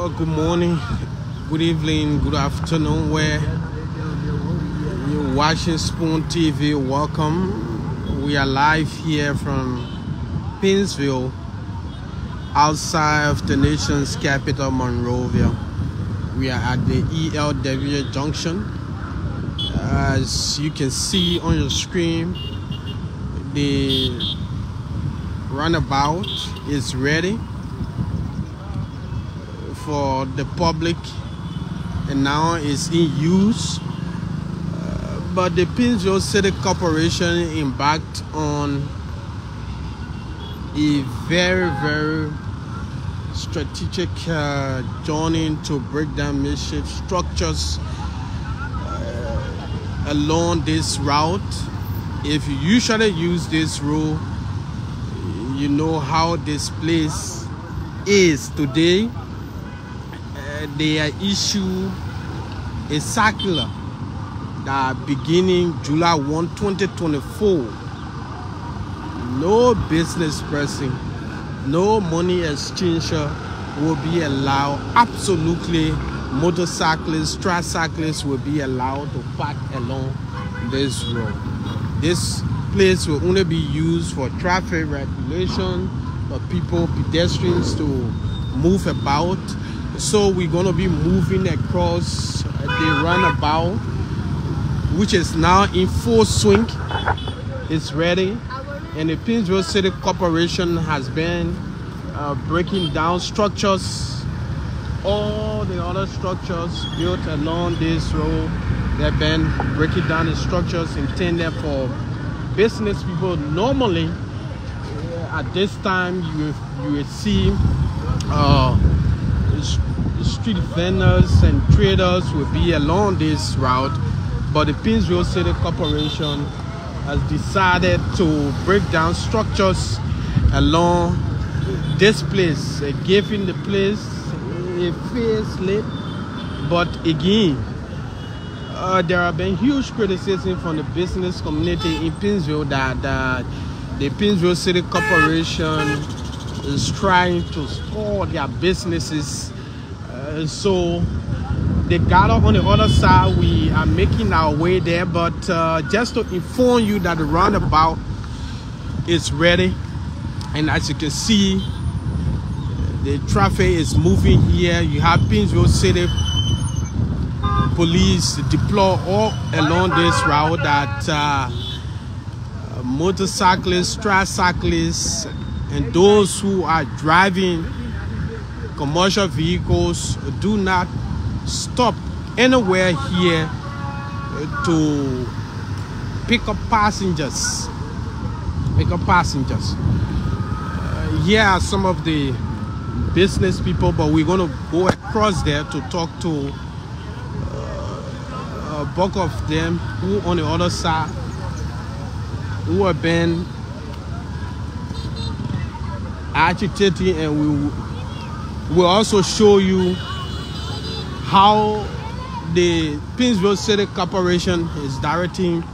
Good morning, good evening, good afternoon, where you're watching Spoon TV. Welcome. We are live here from Paynesville, outside of the nation's capital, Monrovia. We are at the ELWA Junction. As you can see on your screen, the runabout is ready for the public and now is in use, but the Paynesville City Corporation embarked on a very strategic journey to break down makeshift structures along this route. If you usually use this road, you know how this place is today. They are issued a circular that beginning July 1, 2024, no business person, no money exchanger will be allowed. Absolutely, motorcyclists, tricyclists will be allowed to park along this road. This place will only be used for traffic regulation, for people, pedestrians to move about. So we're going to be moving across the runabout, which is now in full swing. It's ready, and the Paynesville City Corporation has been breaking down structures. All the other structures built along this road, they've been breaking down the structures intended for business people. Normally, at this time, you will see street vendors and traders will be along this route, but the Paynesville City Corporation has decided to break down structures along this place, giving the place a facelift. But again, there have been huge criticism from the business community in Paynesville that the Paynesville City Corporation is trying to spoil their businesses. So they gather on the other side. We are making our way there, but just to inform you that the roundabout is ready, and as you can see, the traffic is moving here. You have Paynesville City police deployed all along this route, that motorcyclists, tricyclists, and those who are driving commercial vehicles do not stop anywhere here to pick up passengers. Here are some of the business people, but we're going to go across there to talk to a bulk of them who on the other side who have been agitating, and we'll also show you how the Paynesville City Corporation is directing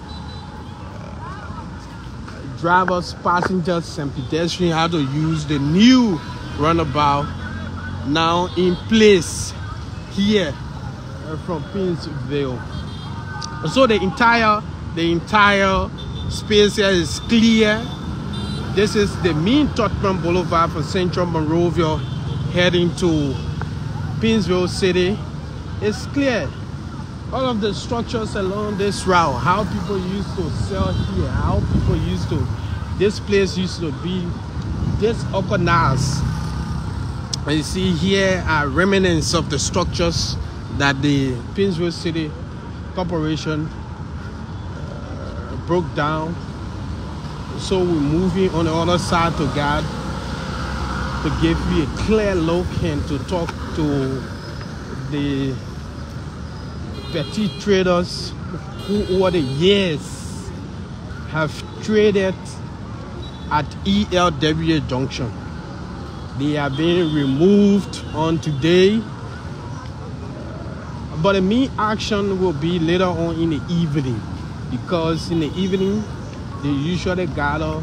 drivers, passengers, and pedestrians how to use the new runabout now in place here from Paynesville. So the entire space here is clear. This is the main Tottenham Boulevard from Central Monrovia heading to Paynesville City. It's clear. All of the structures along this route, how people used to sell here, how people used to, this place used to be disorganized. And you see here are remnants of the structures that the Paynesville City Corporation broke down. So we're moving on the other side to God to give you a clear look and to talk to the petty traders who over the years have traded at ELWA Junction. They are being removed on today, but the main action will be later on in the evening, because in the evening they usually gather,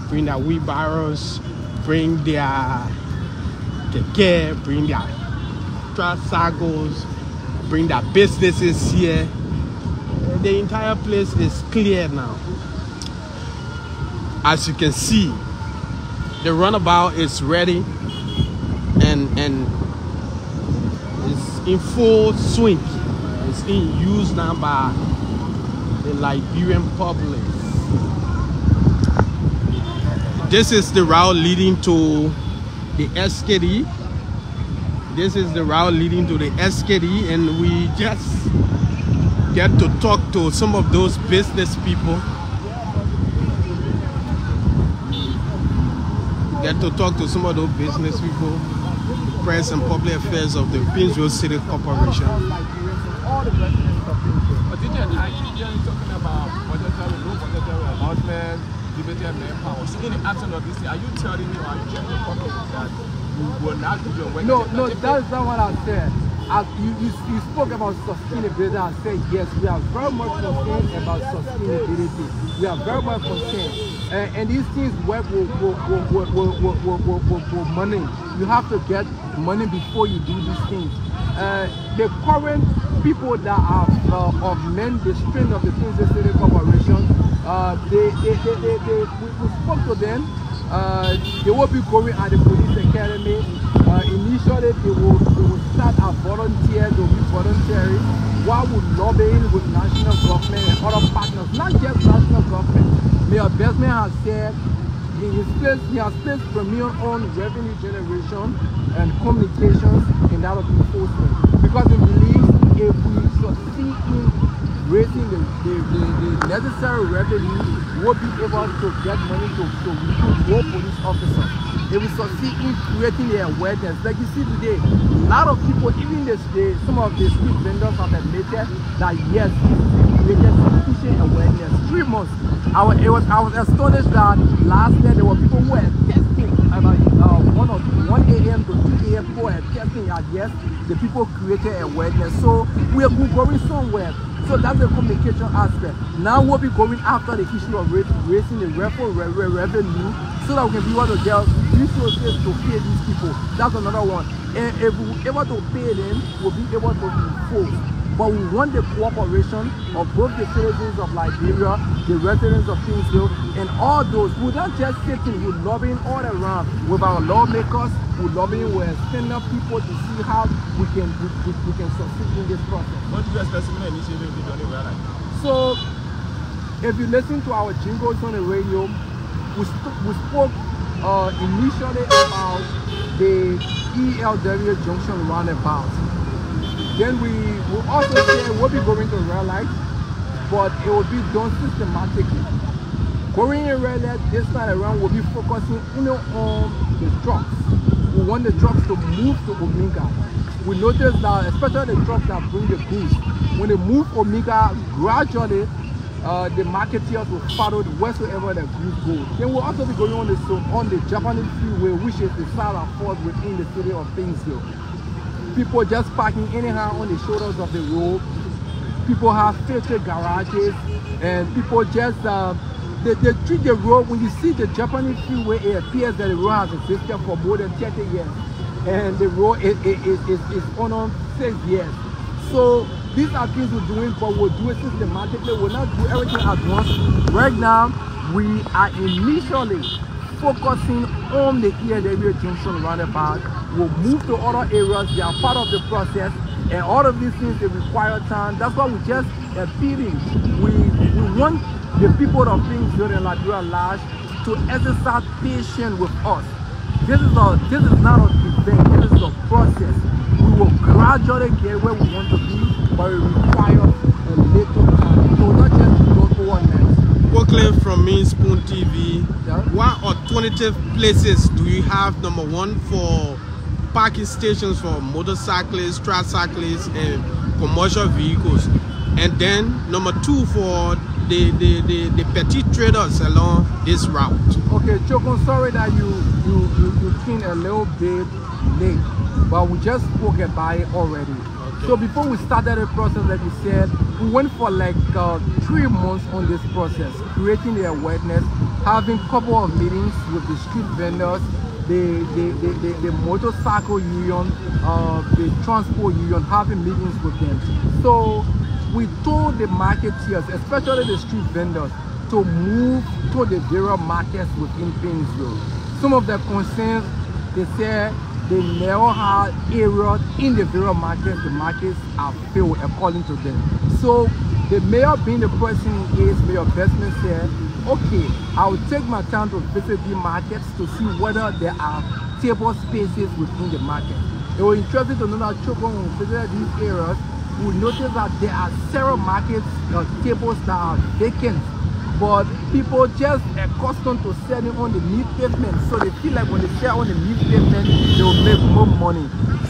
bring their wheelbarrows, bring their care, bring their tricycles, bring their businesses here. The entire place is clear now. As you can see, the runabout is ready and it's in full swing. It's in use now by the Liberian public. This is the route leading to the SKD. This is the route leading to the SKD, and we just get to talk to some of those business people. Get to talk to some of those business people, the press and public affairs of the Paynesville City Corporation. All the residents of Paynesville. But did you actually talking about monetary allotment, limited manpower? So in the absence of this, are you telling me, or are you telling the public that you will not do your work? No, that's not what I said. You spoke about sustainability. I said yes, we are very much concerned about sustainability. We are very much concerned, and these things work with money. You have to get money before you do these things. The current people that are of men, the strength of the Paynesville City Corporation, we spoke to them. They will be going at the police academy. Initially, they will start as volunteers. They will be voluntary. While we're lobbying with national government and other partners, not just national government. Mayor Besman has said he has placed premier on revenue generation and communications in that of enforcement, because we believe if we succeed in raising the necessary revenue, we'll be able to get money to recruit more police officers. If we succeed in creating the awareness, like you see today, a lot of people, even some of the street vendors have admitted that yes, they get sufficient awareness. 3 months. I was astonished that last year there were people who were testing about 1 a.m. to 2 a.m. who were testing, and yes, the people created awareness. So we are going somewhere. So that's the communication aspect. Now we'll be going after the issue of raising the revenue, so that we can be able to get resources to pay these people. That's another one. And if we're able to pay them, we'll be able to enforce. But we want the cooperation of both the citizens of Liberia, the residents of Paynesville, and all those. We're not just sitting, we're lobbying all around with our lawmakers, we're lobbying with stand-up people to see how we can succeed in this process. What do you expect to initiative be done in real life? So, if you listen to our jingles on the radio, we spoke initially about the ELWA Junction roundabout. Then we will also say we'll be going to red light, but it will be done systematically. Going in red light this time around, we'll be focusing on the trucks. We want the trucks to move to Omega. We noticed that, especially the trucks that bring the goods, when they move Omega, gradually the marketeers will follow wheresoever the goods go. Then we'll also be going on the Japanese freeway, which is the side of force within the city of Paynesville. People just parking anyhow on the shoulders of the road. People have filtered garages, and people just they treat the road. When you see the Japanese freeway, it appears that the road has existed for more than 30 years, and the road is on 6 years. So these are things we're doing, but we'll do it systematically. We'll not do everything at once. Right now, we are initially focusing on the ELWA Junction roundabout. We'll move to other areas. They are part of the process, and all of these things, they require time. That's why we just appealing. We want the people of Paynesville and Liberia large to exercise patience with us. This is not an event. This is a process. We will gradually get where we want to be, but it requires a little time. So not just go overnight. Quickly from me, Spoon TV, Yeah. What alternative places do you have, number one, for parking stations for motorcyclists, tricyclists, and commercial vehicles? And then number two, for the petty traders along this route? Okay, Choko, sorry that you came a little bit late, but we just spoke about it already. Okay. So before we started the process, like you said, we went for like 3 months on this process, creating the awareness, having a couple of meetings with the street vendors, the motorcycle union, the transport union, having meetings with them. So we told the marketeers, especially the street vendors, to move to the various markets within Paynesville. Some of the concerns, they said they never had areas in the various markets. The markets are filled according to them. So the mayor, being the person he is, Mayor Bestman, said, okay, I will take my time to visit the markets to see whether there are table spaces within the market. It was interesting to know that Chokon, when we visited these areas, we noticed that there are several markets, tables that are vacant, but people just accustomed to selling on the new pavement, so they feel like when they sell on the new pavement, they will make more money.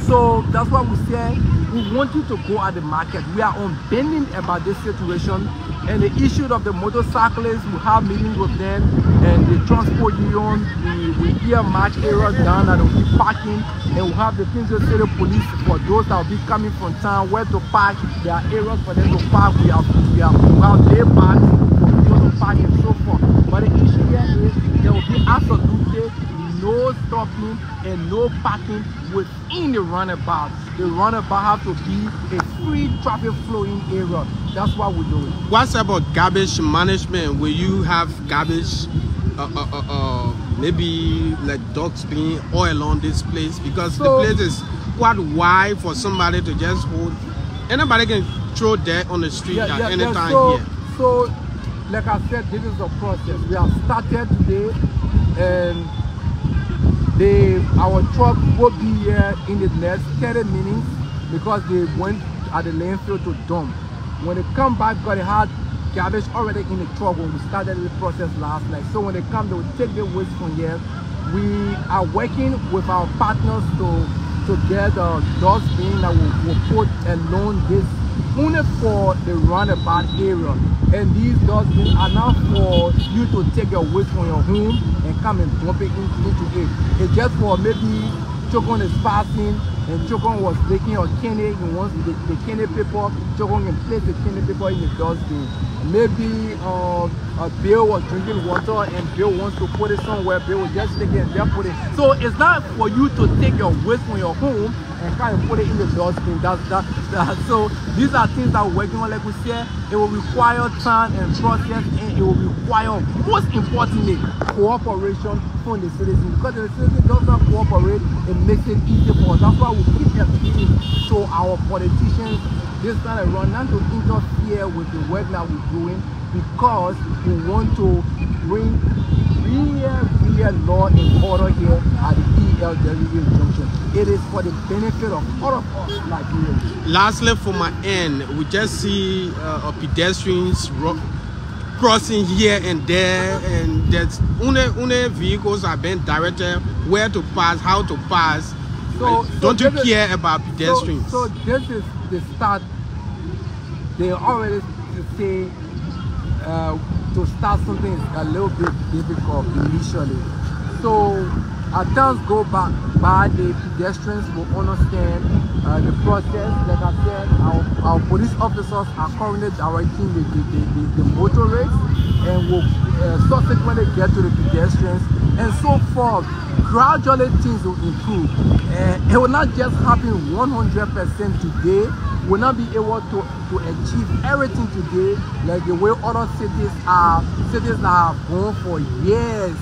So that's why we say we want you to go at the market. We are unbending about this situation, and the issue of the motorcyclists, we have meetings with them, and the transport union, we earmark areas down that will be parking, and we have the Paynesville City Police for those that will be coming from town where to park. There are areas for them to park. We have day parks for people to park and so forth. But the issue here is there will be absolutely no stopping and no parking within the runabout. The runabout have to be a free traffic flowing area. That's what we're doing. What's about garbage management? Will you have garbage maybe like dogs being all along this place? Because the place is quite wide for somebody to just hold. Anybody can throw dirt on the street at any time here. So, like I said, this is the process. We have started today, and our truck will be here in the next 30 minutes because they went at the landfill to dump. When they come back, because they had garbage already in the truck when we started the process last night. So when they come, they will take the waste from here. We are working with our partners to get dustbin that will put along this only for the roundabout area, and these dustbins are now for you to take your waste from your home and come and dump it into it. It's just for maybe Chokon is passing and Chokon was making a candy, he wants the candy paper, Chokon can place the candy paper in the dustbin. Maybe Bill was drinking water and Bill wants to put it somewhere, Bill will just take it and just put it. So it's not for you to take your waste from your home and kind of put it in the dustbin. So these are things that we're working on. Like we said, it will require time and process, and it will require, most importantly, cooperation from the citizens. Because if the citizens does not cooperate, it makes it easy for us. That's why we keep appealing to our politicians this time around not to interfere with the work that we're doing, because we want to bring real law and order here at the ELWA Junction. It is for the benefit of all of us Liberians. Lastly, for my end, we just see pedestrians crossing here and there, and there's only vehicles are being directed where to pass, how to pass. Don't you care about pedestrians? So this is the start. They already say to start something is a little bit difficult initially. So as times go by, the pedestrians will understand the process. Like I said, our police officers are currently directing the motorists, and will subsequently get to the pedestrians, and so forth. Gradually things will improve. It will not just happen 100% today. Will not be able to achieve everything today like the way other cities that have gone for years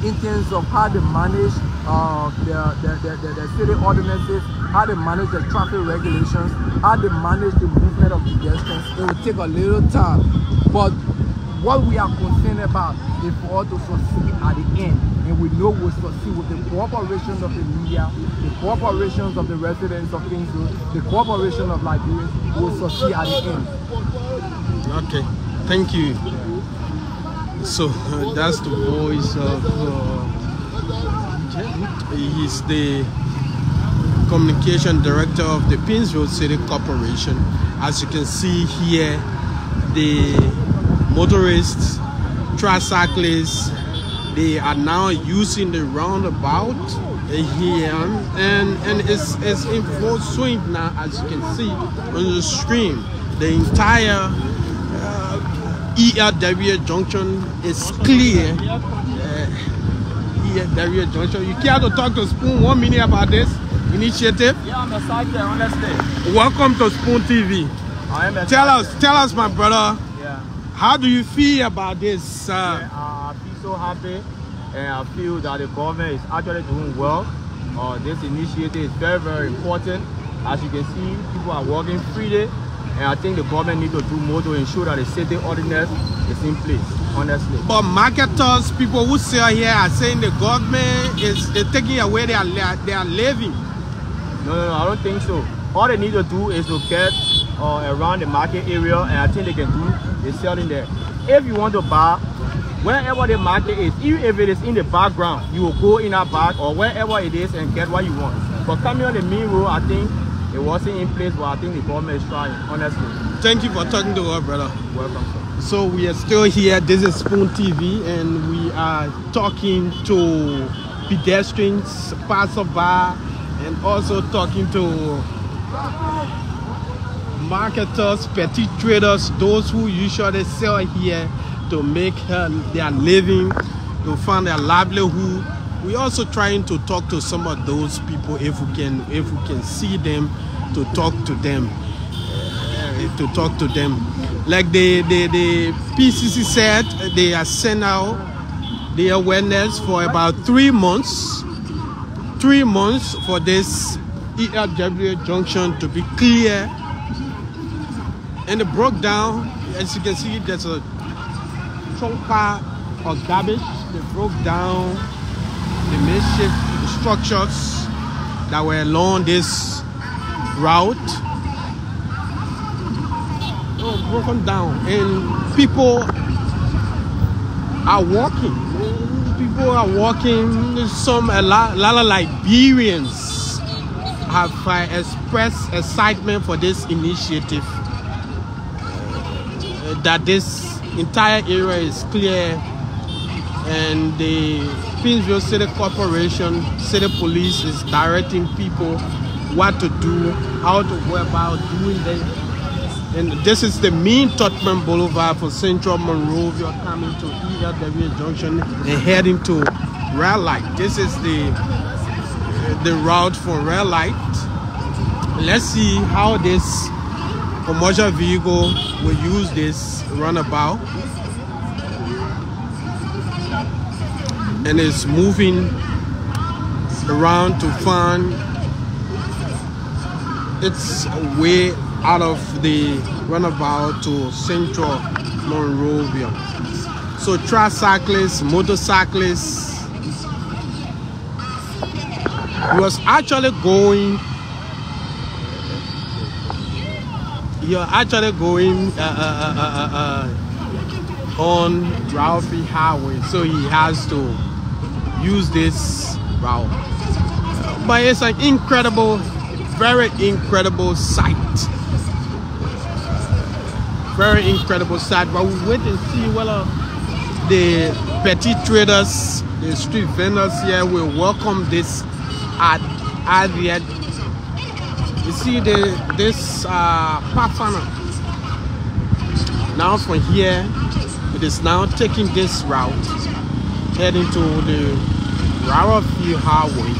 in terms of how they manage the city ordinances, how they manage the traffic regulations, how they manage the movement of pedestrians. It will take a little time, but what we are concerned about is for us to succeed at the end, and we know we'll succeed with the cooperation of the media, the cooperation of the residents of Paynesville, the cooperation of Liberians. We'll succeed at the end. Okay, thank you. So that's the voice of he's the communication director of the Paynesville City Corporation. As you can see here, the motorists, tricyclists, they are now using the roundabout here, and it's in full swing now. As you can see on the screen, the entire ELWA Junction is clear. ELWA Junction. You care to talk to Spoon 1 minute about this initiative? Yeah, I'm excited, honestly. Welcome to Spoon TV. I am excited. Tell us, my brother. Yeah. How do you feel about this? I feel so happy, and I feel that the government is actually doing well. This initiative is very, very important. As you can see, people are working freely, and I think the government needs to do more to ensure that the safety ordinance is in place, honestly. But marketers, people who sell here are saying the government is taking away their living. No, I don't think so. All they need to do is to get around the market area, and I think they can do the selling there. If you want to buy, wherever the market is, even if it is in the background, you will go in that back or wherever it is and get what you want. But coming on the main road, I think it wasn't in place, but I think the government is trying, honestly. Thank you for talking to us, brother. Welcome, sir. So we are still here. This is Spoon TV, and we are talking to pedestrians, passerby, and also talking to marketers, petty traders, those who usually sell here to make their living, to find their livelihood. We're also trying to talk to some of those people if we can see them, to talk to them, Like the PCC said, they are sent out the awareness for about 3 months. 3 months for this ELWA Junction to be clear. And it broke down, as you can see, there's a chunker of garbage. They broke down the makeshift structures that were along this route. They were broken down, and people are walking. People are walking. A lot of Liberians have expressed excitement for this initiative. That this entire area is clear, and the Paynesville City Corporation, City Police is directing people what to do, how to go about doing this. And this is the main Tottenham Boulevard for Central Monrovia, coming to ELWA Junction and heading to Red Light. This is the route for Red Light. Let's see how this commercial vehicle will use this runabout, and it's moving around to find its way out of the runabout to Central Monrovia. So tricyclists, motorcyclists, was actually going. You're actually going on Ralphie Highway, so he has to use this route. But it's an incredible, very incredible sight. Very incredible sight. But we wait and see whether the petty traders, the street vendors here will welcome this idea. You see this pathfinder. Now from here, it is now taking this route, heading to the Ralphie Highway.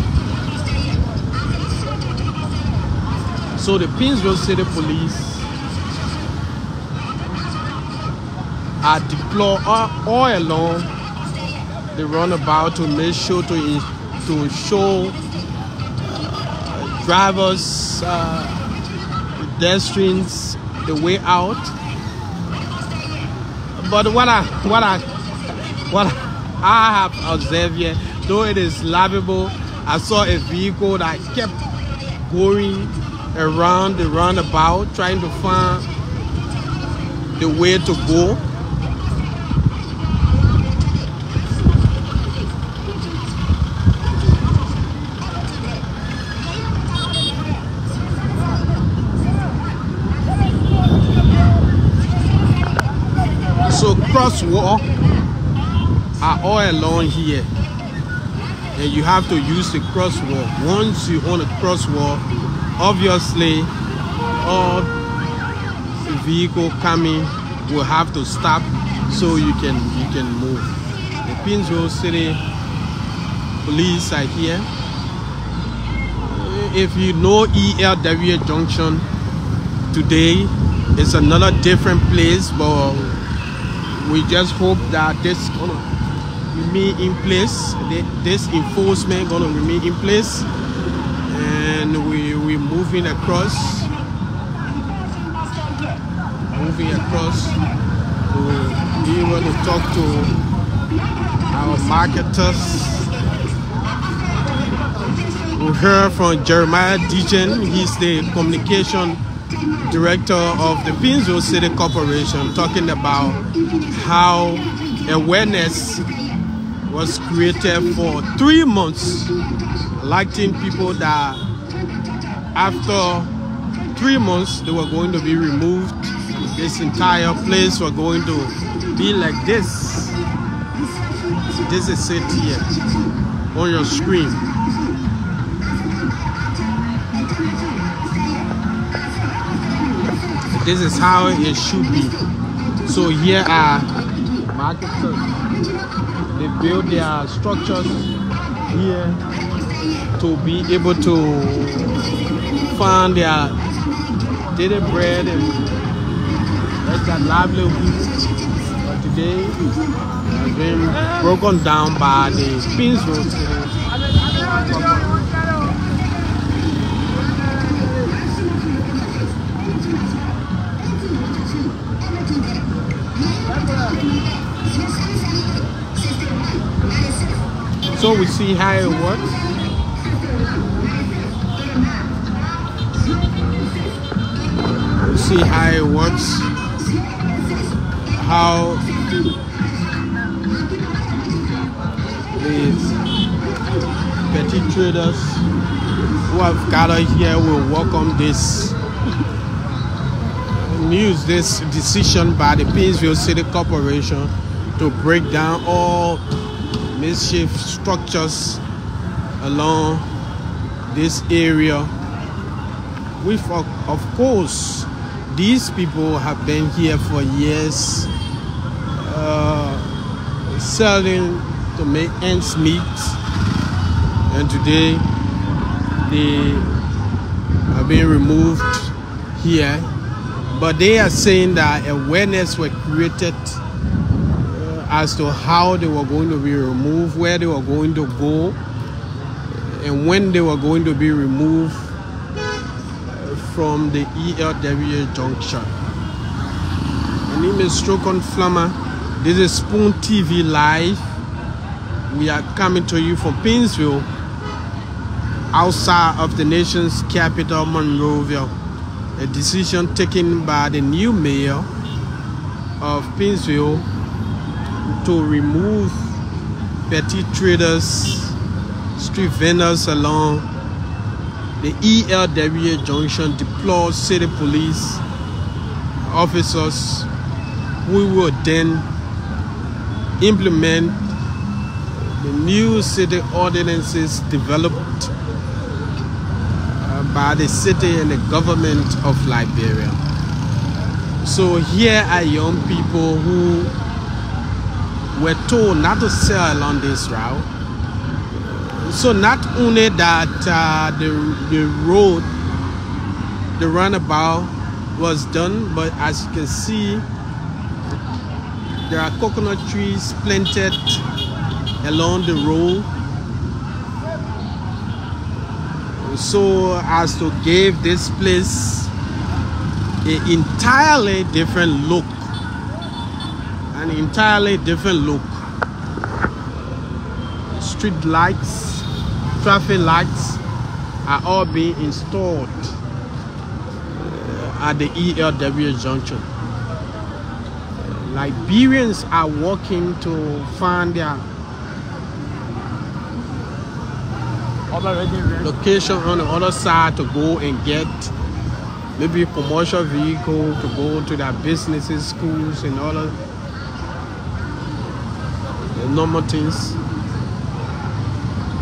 So the Paynesville City Police are deployed all along the runabout to make sure to show drivers, pedestrians the way out. But what I have observed here, though it is livable, I saw a vehicle that kept going around the roundabout trying to find the way to go. So crosswalk are all along here, and you have to use the crosswalk. Once you own a crosswalk, obviously all the vehicle coming will have to stop so you can move. The Paynesville City police are here. If you know ELWA Junction today, it's another different place, but we just hope that this gonna remain in place. This enforcement gonna remain in place, and we're moving across. To be able to talk to our marketers. We heard from Jeremiah Dejan. He's the communication director of the Paynesville City Corporation, talking about how awareness was created for 3 months, alerting people that after 3 months they were going to be removed. This entire place was going to be like this. This is it here on your screen. This is how it should be. So here are marketers. They build their structures here to be able to find their daily bread and that's that livelihood. But today has been broken down by the Paynesville City. So we see how it works. We see how it works. How these petty traders who have gathered here will welcome this news, this decision by the Paynesville City Corporation to break down all makeshift structures along this area. With, of course, these people have been here for years, selling to make ends meet, and today they have been removed here. But they are saying that awareness was created as to how they were going to be removed, where they were going to go, and when they were going to be removed from the ELWA Junction. My name is Strokon Flammer. This is Spoon TV Live. We are coming to you from Paynesville, outside of the nation's capital, Monrovia. A decision taken by the new mayor of Paynesville to remove petty traders, street vendors along the ELWA Junction, deploy city police officers who will then implement the new city ordinances developed by the city and the government of Liberia. So here are young people who were told not to sell along this route. So not only that the road, the roundabout was done, but as you can see, there are coconut trees planted along the road, so as to give this place an entirely different look. Street lights, traffic lights are all being installed at the ELWA Junction. Liberians are working to find their location on the other side to go and get maybe a commercial vehicle to go to their businesses, schools, and all of the normal things.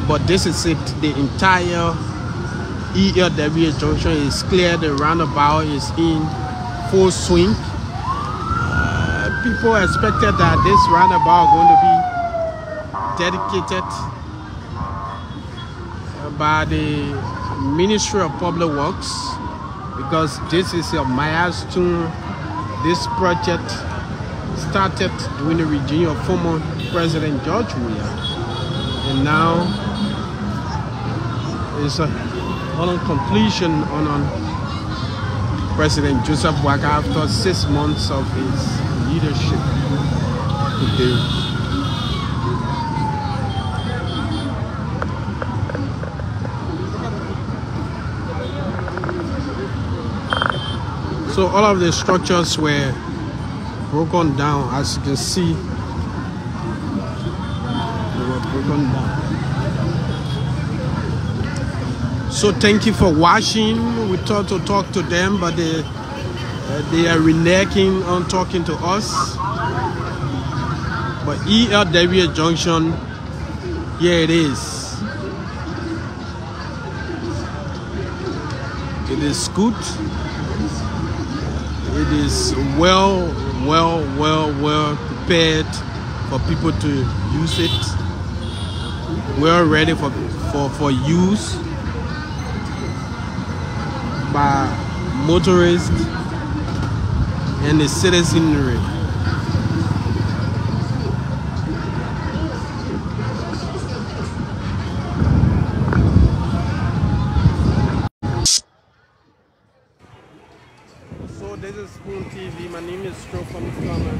But this is it. The entire ELWA Junction is clear. The roundabout is in full swing. People expected that this roundabout is going to be dedicated by the Ministry of Public Works, because this is a milestone. This project started during the regime of former President George Weah, and now it's on completion on President Joseph Boakai after 6 months of his leadership today. So all of the structures were broken down, as you can see. They were broken down. So thank you for watching. We thought to talk to them, but they are reneging on talking to us. But ELWA Junction, here it is. It is good. It is well prepared for people to use it. Well ready for use by motorists and the citizenry. So this is Spoon TV. My name is Stroke from Summer.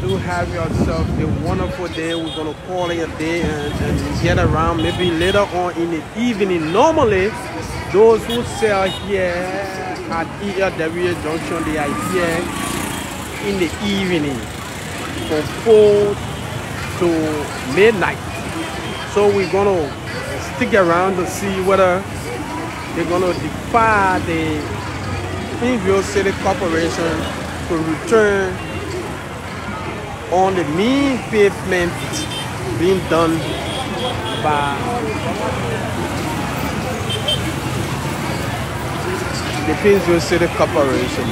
Do have yourself a wonderful day. We're gonna call it a day and get around maybe later on in the evening. Normally, those who sell here at ELWA Junction, they are here in the evening from 4 to midnight. So we're gonna stick around to see whether they're gonna defy the Paynesville City Corporation to return on the mean pavement being done by the Paynesville City Corporation.